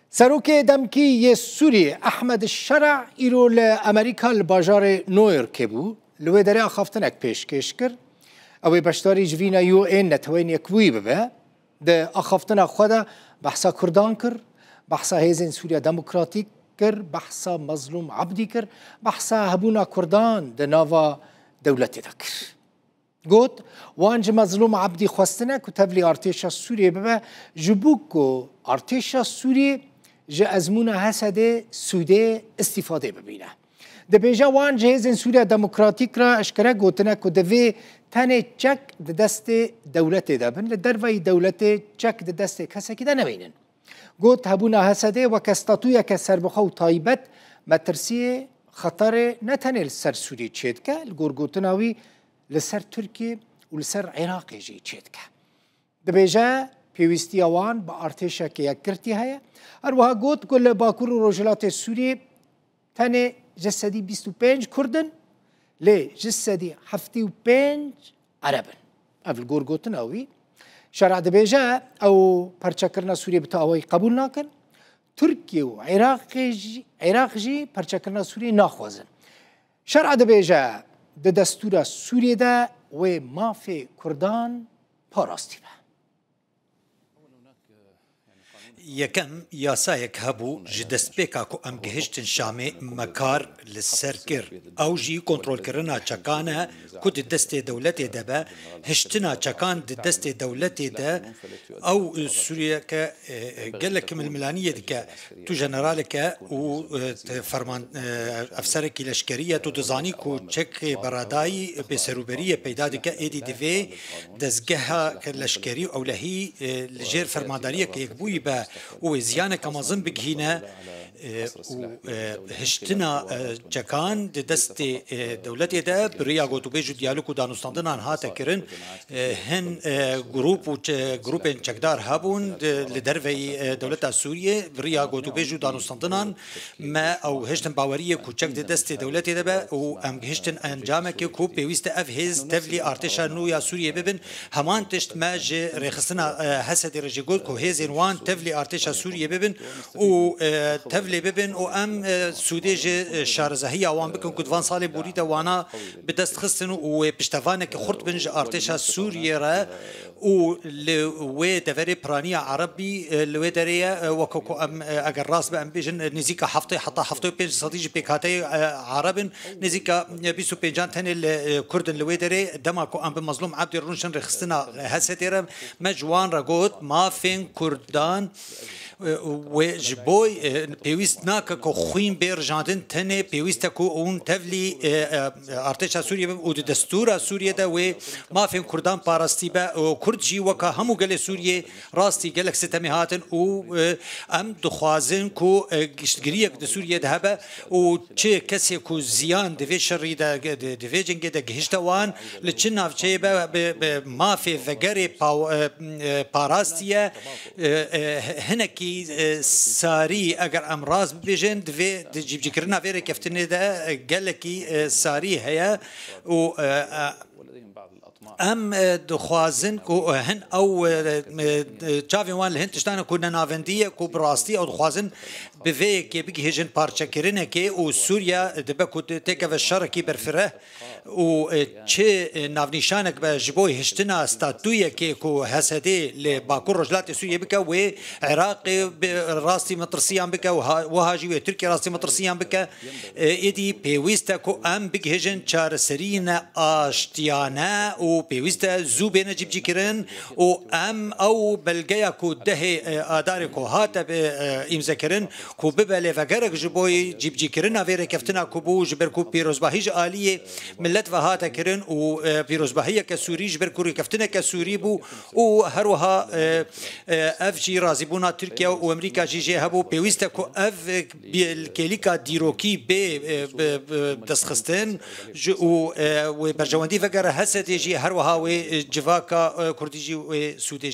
سروک دمکی سوریه احمد الشرع ایرو لامریکا الباجار نویر که بود لوی داره آخافتنک پیشکش کرد اوی بشتاری جوینا یو این نتوین یکوی ببه ده آخافتن خدا بحثا کردان کرد بحثا هیزن سوریا دموکراتیک کرد بحثا مظلوم عبدی کرد بحثا هبونا کردان ده ناوا دولتی دا کرد گوت وانج مظلوم عبدی خواستنه که تبلی ارتشا سوریه ببه جبوکو ارتشا سوریه جا ازمونا هسده سوده استفاده ببینه ده بیجا وان جهازن سوریا دموکراتیک را اشکره گوتنه که دوی تنه چک ده دست دولت ده بن لدروی دولت چک ده دست کسی که ده نبینن گوت هبونا هسده و کستاتویا که سربخو طایبت مترسی خطر نتنه لسر سوری چید که لگور گوتناوی لسر ترکیه و لسر عراقی جی چید که ده بیجا پیوستی آوان با ارتشا که یک کرتی هیا اروها گوت گل باکور و رجلات سوریه تنه جسدی 25 کردن لی جسدی 75 عربن اول گور گوتن اوی شرع دبیجا او پرچکرنا سوریه بتا اوی قبول ناکن ترکیه و عراق جی پرچکرنا سوریه ناخوازن شرع دبیجا ده دستور سوریه ده و مافی کردان پاراستی به یکم یاسایک هبو جی دستپیکا کو ام گهشتن شامه مکار لسر کر او جی کنترول کرنا چکانه کو د دست دولت دبه هشتنا چکان د دست دولت ده او سوریه که گلک من الملانیه دکه تو جنرال که او فرمان افسر کی لشکریه تو دزانی کو چک برادای به سروبریه پیدا دکه ایدی دوی دزگه لشکری او لهی لجر فرمانداریه که یک بوی به و زیانه کمازن بگهینه و هشتنا چکان دست دولت ده بریا گوتو بیجو دیالوگ و دانستاندنان هاته کرن هن گروپ چکدار هبون لدروی دولت سوریه بریا گوتو بیجو دانستاندنان ما او هشتن باوریه کو چک دست دولت ده به و ام هشتن انجامه که کو پیوست اف هز تفلی ارتشا نو یا سوریه ببن همان تشت ما ج رخصنا حسد رجگول کو هزن وان تفلی ارتشا سوریه ببن و تفلی ببن و ام سودیج شارزهی اوان بکن کدوان سال بوریده وانا بدست خستن و پشتوانه که خورد بنج ارتشا سوریه را و لوی دوری پرانی عربی لوی دوری وکو ام اگر راست به ام بیجن نزیکا هفته حتی هفته پنج صدیج پیکاتی عربن نزیکا 25 تن کردن لوی دوری دما کو ام بمظلوم عبد رونشن رخصتنا هستیرم مجوان را گوت ما فين كردان و جبوی پیوست ناکه که خوین بیر جاندن تنه پیوست که اون تفلی ارتشا سوریه و دستور سوریه ده و ما فهم کردان پارستی به کرد جی وکا همو گل سوریه راستی گلک ستمی هاتن و ام دخوازن که گشتگیری ده سوریه ده به و چه کسی که زیان دوی شری ده دوی جنگی ده گهشته وان لچه نافچه به ما فهم وگر پاراستیه هنکی ساری اگر امراض ببیجن دوی جیب جکرنا ویره کفتنه ده گلکی ساری هیا و ام دخوازن کو هن او چاوی وان لهن تشتانه کو ناوندیه کو براستی او دخوازن بوی که بگی هجن پارچه کرنه که او سوریا دبه کو تکه و شرکی برفره و چه ناونیشانک به جبوی هشتنا استاتویه که کو حسده لباکور رجلات سوریه بکه و عراق راستی مطرسیان بکه و هاجی و ترکیه راستی مطرسیان بکه ایدی پیوسته کو ام بگی هجن چار سرین آشتیانه و پیوسته زو بین جیب جی کرن و ام او بلگیا کو ده آدار کو هات امضا کرن کو ببله وگرک جبوی جیب جی کرن اویره کفتنا کو بو جبر کو پیروزباهیج عالیه ملت و هات کرن و پیروزباهیه که سوری جبر کو کفتنا که سوری بو و هر وها اف جی رازیبونا ترکیه و امریکا جی جی هبو پیوسته کو اف کلیکا دیروکی به دستخستن و برجواندی وگر هست جی هر وها و جواکا کردی جی و سودی